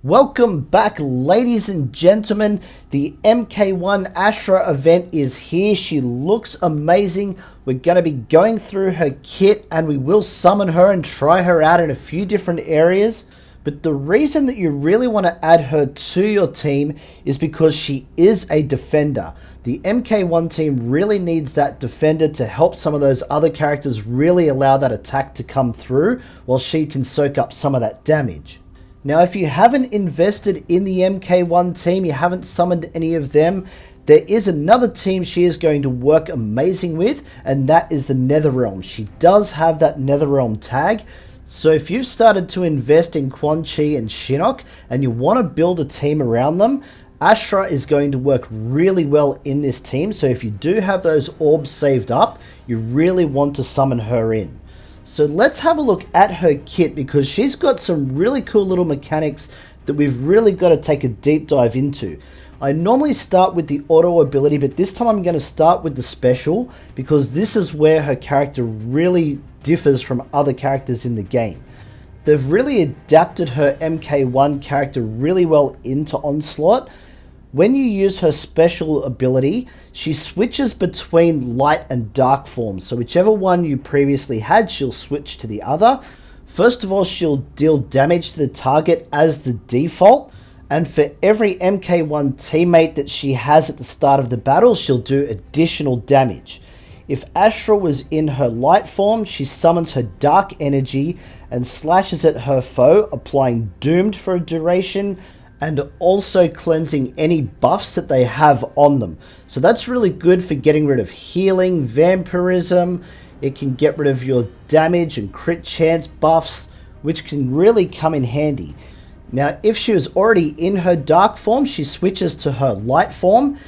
Welcome back, ladies and gentlemen. The MK1 Ashrah event is here. She looks amazing. We're going to be going through her kit and we will summon her and try her out in a few different areas. But the reason that you really want to add her to your team is because she is a defender. The MK1 team really needs that defender to help some of those other characters really allow that attack to come through while she can soak up some of that damage. Now, if you haven't invested in the MK1 team, you haven't summoned any of them, there is another team she is going to work amazing with, and that is the Netherrealm. She does have that Netherrealm tag. So if you've started to invest in Quan Chi and Shinnok, and you want to build a team around them, Ashrah is going to work really well in this team. So if you do have those orbs saved up, you really want to summon her in. So let's have a look at her kit because she's got some really cool little mechanics that we've really got to take a deep dive into. I normally start with the auto ability, but this time I'm going to start with the special because this is where her character really differs from other characters in the game. They've really adapted her MK1 character really well into Onslaught. When you use her special ability, she switches between light and dark forms. So whichever one you previously had, she'll switch to the other. First of all, she'll deal damage to the target as the default. And for every MK1 teammate that she has at the start of the battle, she'll do additional damage. If Ashrah was in her light form, she summons her dark energy and slashes at her foe, applying doomed for a duration, and also cleansing any buffs that they have on them. So that's really good for getting rid of healing, vampirism. It can get rid of your damage and crit chance buffs, which can really come in handy. Now, if she was already in her dark form, she switches to her light form.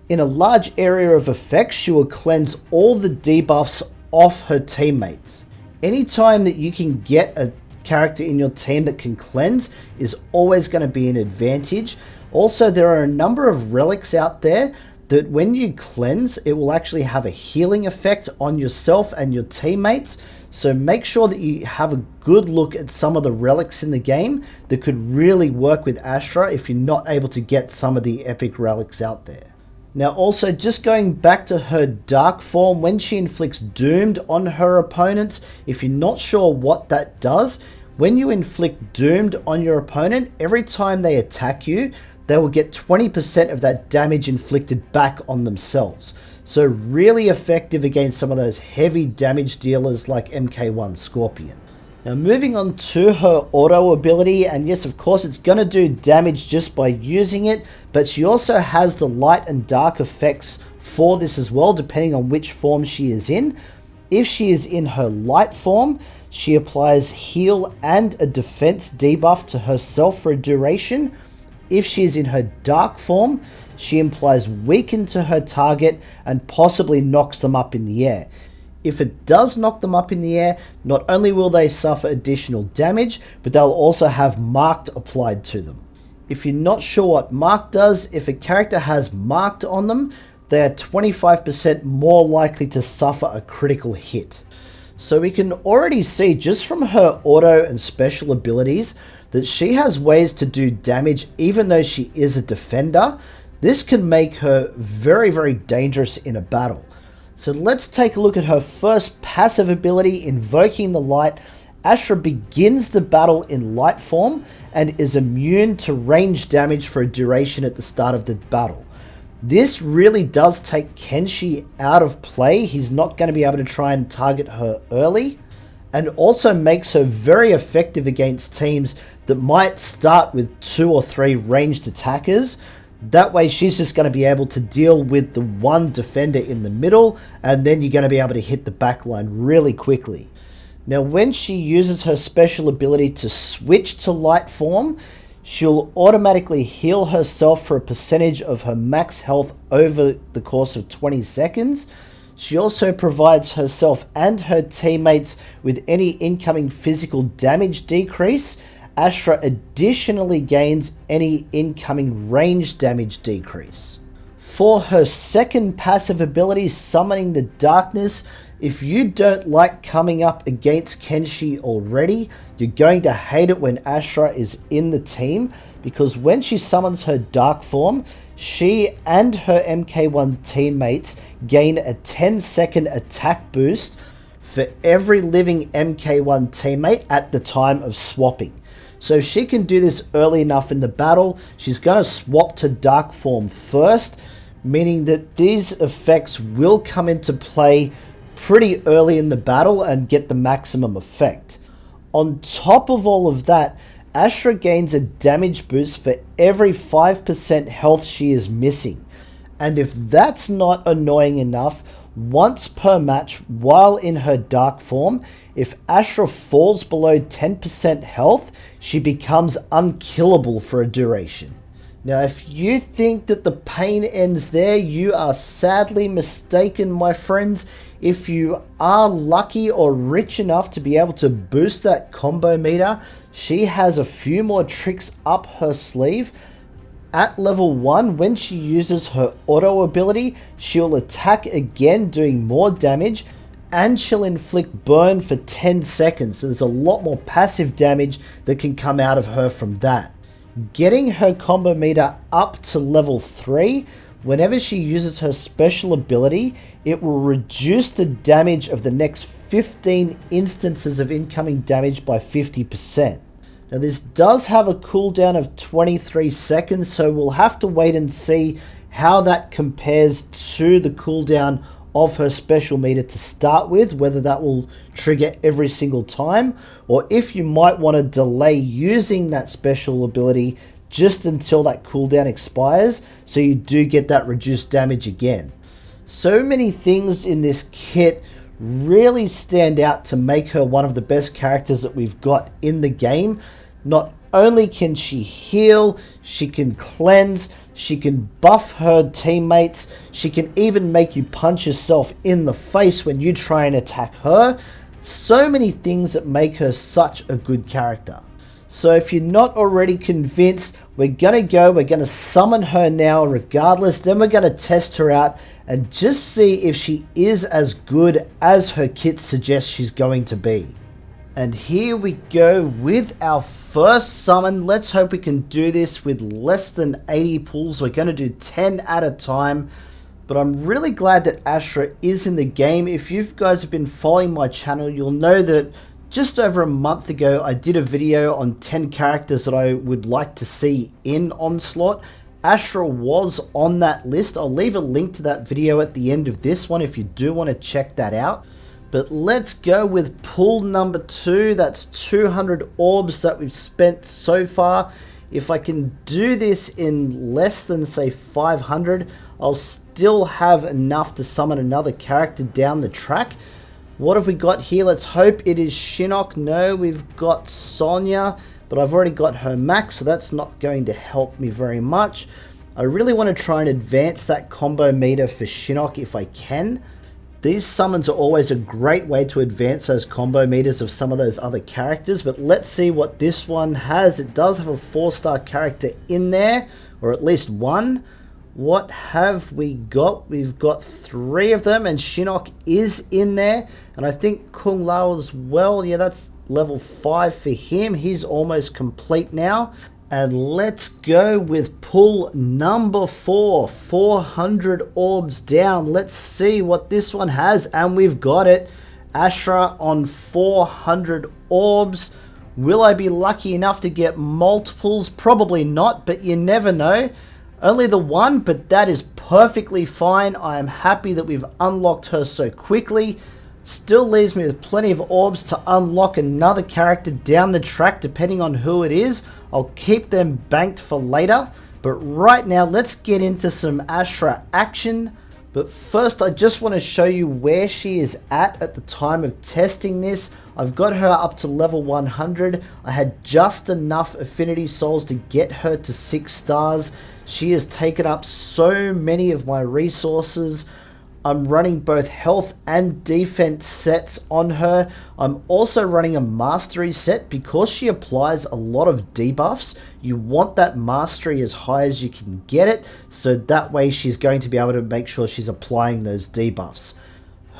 In a large area of effect, she will cleanse all the debuffs off her teammates. Anytime that you can get a character in your team that can cleanse is always going to be an advantage. Also, there are a number of relics out there that when you cleanse, it will actually have a healing effect on yourself and your teammates. So make sure that you have a good look at some of the relics in the game that could really work with Ashrah if you're not able to get some of the epic relics out there. Now also, just going back to her dark form, when she inflicts doomed on her opponents, if you're not sure what that does, when you inflict doomed on your opponent, every time they attack you, they will get 20% of that damage inflicted back on themselves. So really effective against some of those heavy damage dealers like MK1 Scorpion. Now moving on to her auto ability, and yes, of course it's going to do damage just by using it, but she also has the light and dark effects for this as well, depending on which form she is in. If she is in her light form, she applies heal and a defense debuff to herself for a duration. If she is in her dark form, she implies weaken to her target and possibly knocks them up in the air. If it does knock them up in the air, not only will they suffer additional damage, but they'll also have marked applied to them. If you're not sure what marked does, if a character has marked on them, they are 25% more likely to suffer a critical hit. So we can already see just from her auto and special abilities that she has ways to do damage even though she is a defender. This can make her very, very dangerous in a battle. So let's take a look at her first passive ability, Invoking the Light. Ashrah begins the battle in light form and is immune to range damage for a duration at the start of the battle. This really does take Kenshi out of play. He's not going to be able to try and target her early, and also makes her very effective against teams that might start with 2 or 3 ranged attackers. That way she's just going to be able to deal with the one defender in the middle, and then you're going to be able to hit the backline really quickly. Now when she uses her special ability to switch to light form, she'll automatically heal herself for a percentage of her max health over the course of 20 seconds. She also provides herself and her teammates with any incoming physical damage decrease. Ashrah additionally gains any incoming range damage decrease. For her second passive ability, Summoning the Darkness, If you don't like coming up against Kenshi already, you're going to hate it when Ashrah is in the team, because when she summons her dark form, she and her MK1 teammates gain a 10-second attack boost for every living MK1 teammate at the time of swapping. So she can do this early enough in the battle. She's going to swap to dark form first, meaning that these effects will come into play pretty early in the battle and get the maximum effect. On top of all of that, Ashrah gains a damage boost for every 5% health she is missing. And if that's not annoying enough, once per match while in her dark form, if Ashrah falls below 10% health, she becomes unkillable for a duration. Now, if you think that the pain ends there, you are sadly mistaken, my friends. If you are lucky or rich enough to be able to boost that combo meter, she has a few more tricks up her sleeve. At level 1, when she uses her auto ability, she'll attack again, doing more damage, and she'll inflict burn for 10 seconds. So there's a lot more passive damage that can come out of her from that. Getting her combo meter up to level 3, whenever she uses her special ability, it will reduce the damage of the next 15 instances of incoming damage by 50%. Now this does have a cooldown of 23 seconds, so we'll have to wait and see how that compares to the cooldown of her special meter to start with, whether that will trigger every single time, or if you might want to delay using that special ability just until that cooldown expires, so you do get that reduced damage again. So many things in this kit really stand out to make her one of the best characters that we've got in the game. Not only can she heal, she can cleanse, she can buff her teammates, she can even make you punch yourself in the face when you try and attack her. So many things that make her such a good character. So if you're not already convinced, we're going to summon her now regardless, then we're going to test her out and just see if she is as good as her kit suggests she's going to be. And here we go with our first summon. Let's hope we can do this with less than 80 pulls. We're going to do 10 at a time. But I'm really glad that Ashrah is in the game. If you guys have been following my channel, you'll know that just over a month ago, I did a video on 10 characters that I would like to see in Onslaught. Ashrah was on that list. I'll leave a link to that video at the end of this one if you do want to check that out. But let's go with pull number 2. That's 200 orbs that we've spent so far. If I can do this in less than, say, 500, I'll still have enough to summon another character down the track. What have we got here? Let's hope it is Shinnok. No, we've got Sonya, but I've already got her max, so that's not going to help me very much. I really want to try and advance that combo meter for Shinnok if I can. These summons are always a great way to advance those combo meters of some of those other characters, but let's see what this one has. It does have a 4-star character in there, or at least one. What have we got? We've got 3 of them, and Shinnok is in there, and I think Kung Lao as well. Yeah, that's level 5 for him. He's almost complete now. And let's go with pull number 4, 400 orbs down. Let's see what this one has, and we've got it. Ashrah on 400 orbs. Will I be lucky enough to get multiples? Probably not, but you never know. Only the one, but that is perfectly fine. I am happy that we've unlocked her so quickly. Still leaves me with plenty of orbs to unlock another character down the track, depending on who it is. I'll keep them banked for later. But right now, let's get into some Ashrah action. But first, I just want to show you where she is at the time of testing this. I've got her up to level 100. I had just enough affinity souls to get her to 6 stars. She has taken up so many of my resources. I'm running both health and defense sets on her. I'm also running a mastery set because she applies a lot of debuffs. You want that mastery as high as you can get it, so that way she's going to be able to make sure she's applying those debuffs.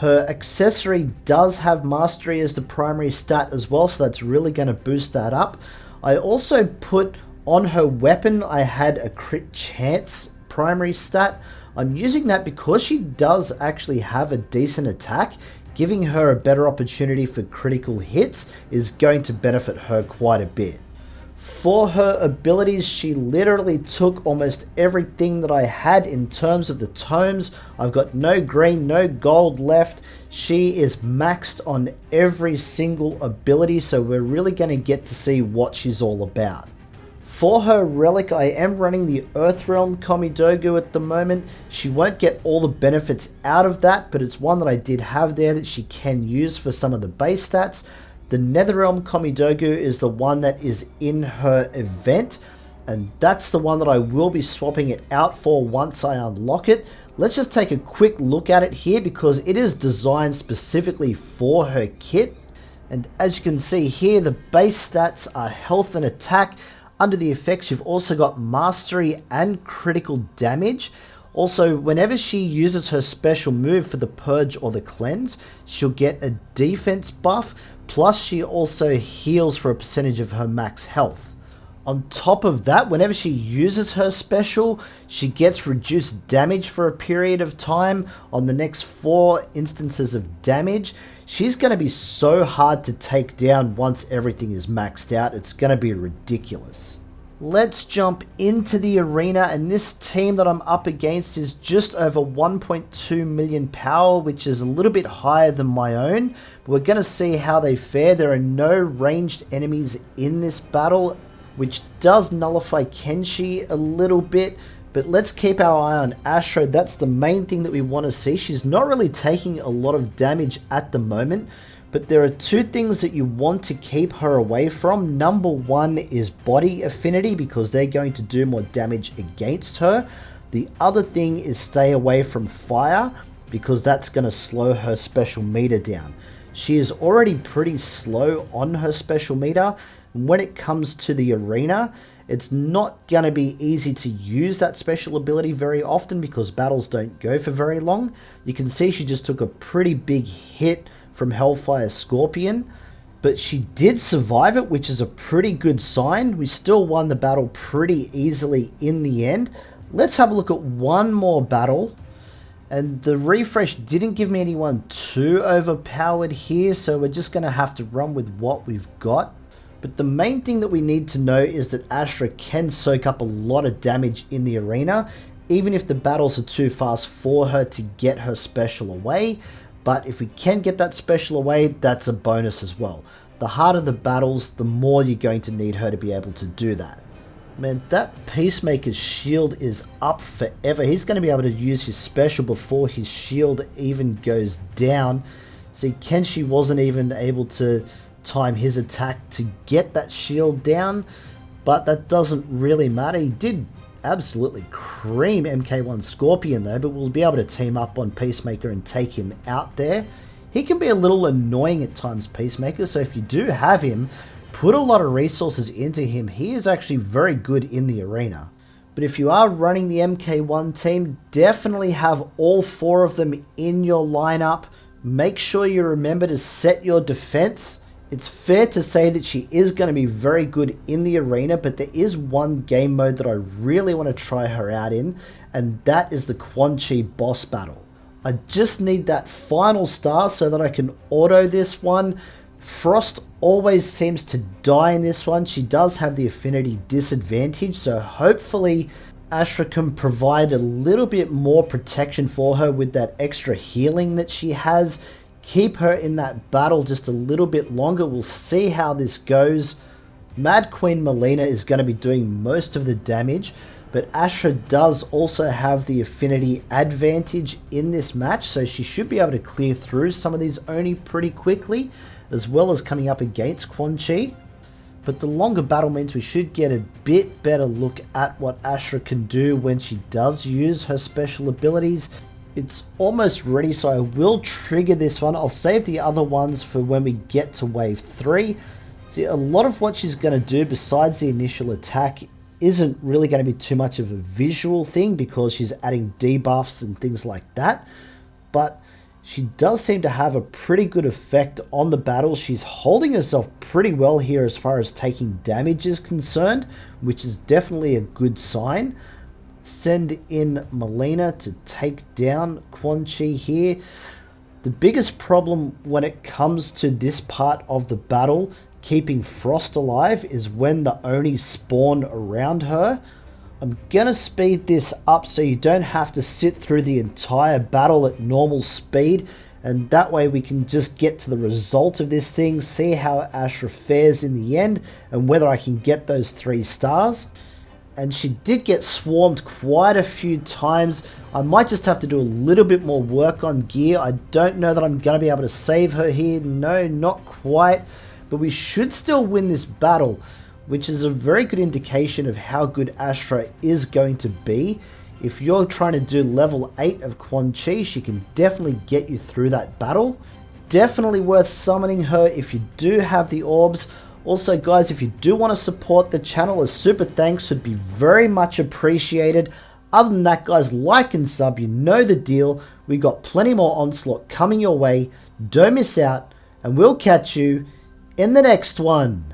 Her accessory does have mastery as the primary stat as well, so that's really going to boost that up. I also put on her weapon, I had a crit chance primary stat. I'm using that because she does actually have a decent attack. Giving her a better opportunity for critical hits is going to benefit her quite a bit. For her abilities, she literally took almost everything that I had in terms of the tomes. I've got no green, no gold left. She is maxed on every single ability, so we're really going to get to see what she's all about. For her relic, I am running the Earthrealm Komidogu at the moment. She won't get all the benefits out of that, but it's one that I did have there that she can use for some of the base stats. The Netherrealm Komidogu is the one that is in her event, and that's the one that I will be swapping it out for once I unlock it. Let's just take a quick look at it here because it is designed specifically for her kit. And as you can see here, the base stats are health and attack. Under the effects, you've also got mastery and critical damage. Also, whenever she uses her special move for the Purge or the Cleanse, she'll get a defense buff, plus she also heals for a percentage of her max health. On top of that, whenever she uses her special, she gets reduced damage for a period of time on the next 4 instances of damage. She's going to be so hard to take down once everything is maxed out. It's going to be ridiculous. Let's jump into the arena, and this team that I'm up against is just over 1.2 million power, which is a little bit higher than my own. But we're going to see how they fare. There are no ranged enemies in this battle, which does nullify Kenshi a little bit. But let's keep our eye on Ashrah. That's the main thing that we want to see. She's not really taking a lot of damage at the moment, but there are 2 things that you want to keep her away from. Number 1 is body affinity, because they're going to do more damage against her. The other thing is stay away from fire, because that's going to slow her special meter down. She is already pretty slow on her special meter. And when it comes to the arena, it's not going to be easy to use that special ability very often because battles don't go for very long. You can see she just took a pretty big hit from Hellfire Scorpion, but she did survive it, which is a pretty good sign. We still won the battle pretty easily in the end. Let's have a look at one more battle. And the refresh didn't give me anyone too overpowered here, so we're just going to have to run with what we've got. But the main thing that we need to know is that Ashrah can soak up a lot of damage in the arena, even if the battles are too fast for her to get her special away. But if we can get that special away, that's a bonus as well. The harder the battles, the more you're going to need her to be able to do that. Man, that Peacemaker's shield is up forever. He's going to be able to use his special before his shield even goes down. See, Kenshi wasn't even able to time his attack to get that shield down, but that doesn't really matter. He did absolutely cream MK1 Scorpion though, but we'll be able to team up on Peacemaker and take him out there. He can be a little annoying at times, Peacemaker, so if you do have him, put a lot of resources into him. He is actually very good in the arena. But if you are running the MK1 team, definitely have all 4 of them in your lineup. Make sure you remember to set your defense. It's fair to say that she is going to be very good in the arena, but there is one game mode that I really want to try her out in, and that is the Quan Chi boss battle. I just need that final star so that I can auto this one. Frost always seems to die in this one. She does have the affinity disadvantage, so hopefully Ashrah can provide a little bit more protection for her with that extra healing that she has. Keep her in that battle just a little bit longer. We'll see how this goes. Mad Queen Melina is going to be doing most of the damage, but Ashrah does also have the affinity advantage in this match, so she should be able to clear through some of these Oni pretty quickly, as well as coming up against Quan Chi. But the longer battle means we should get a bit better look at what Ashrah can do when she does use her special abilities. It's almost ready, so I will trigger this one. I'll save the other ones for when we get to wave 3. See, a lot of what she's going to do besides the initial attack isn't really going to be too much of a visual thing because she's adding debuffs and things like that. But She does seem to have a pretty good effect on the battle. She's holding herself pretty well here as far as taking damage is concerned, which is definitely a good sign. Send in Melina to take down Quan Chi here. The biggest problem when it comes to this part of the battle, keeping Frost alive, is when the Oni spawn around her. I'm gonna speed this up so you don't have to sit through the entire battle at normal speed, and that way we can just get to the result of this thing, see how Ashrah fares in the end, and whether I can get those 3 stars. And she did get swarmed quite a few times. I might just have to do a little bit more work on gear. I don't know that I'm going to be able to save her here. No, not quite. But we should still win this battle, which is a very good indication of how good Ashrah is going to be. If you're trying to do level 8 of Quan Chi, she can definitely get you through that battle. Definitely worth summoning her if you do have the orbs. Also, guys, if you do want to support the channel, a super thanks would be very much appreciated. Other than that, guys, like and sub, you know the deal. We got plenty more Onslaught coming your way. Don't miss out, and we'll catch you in the next one.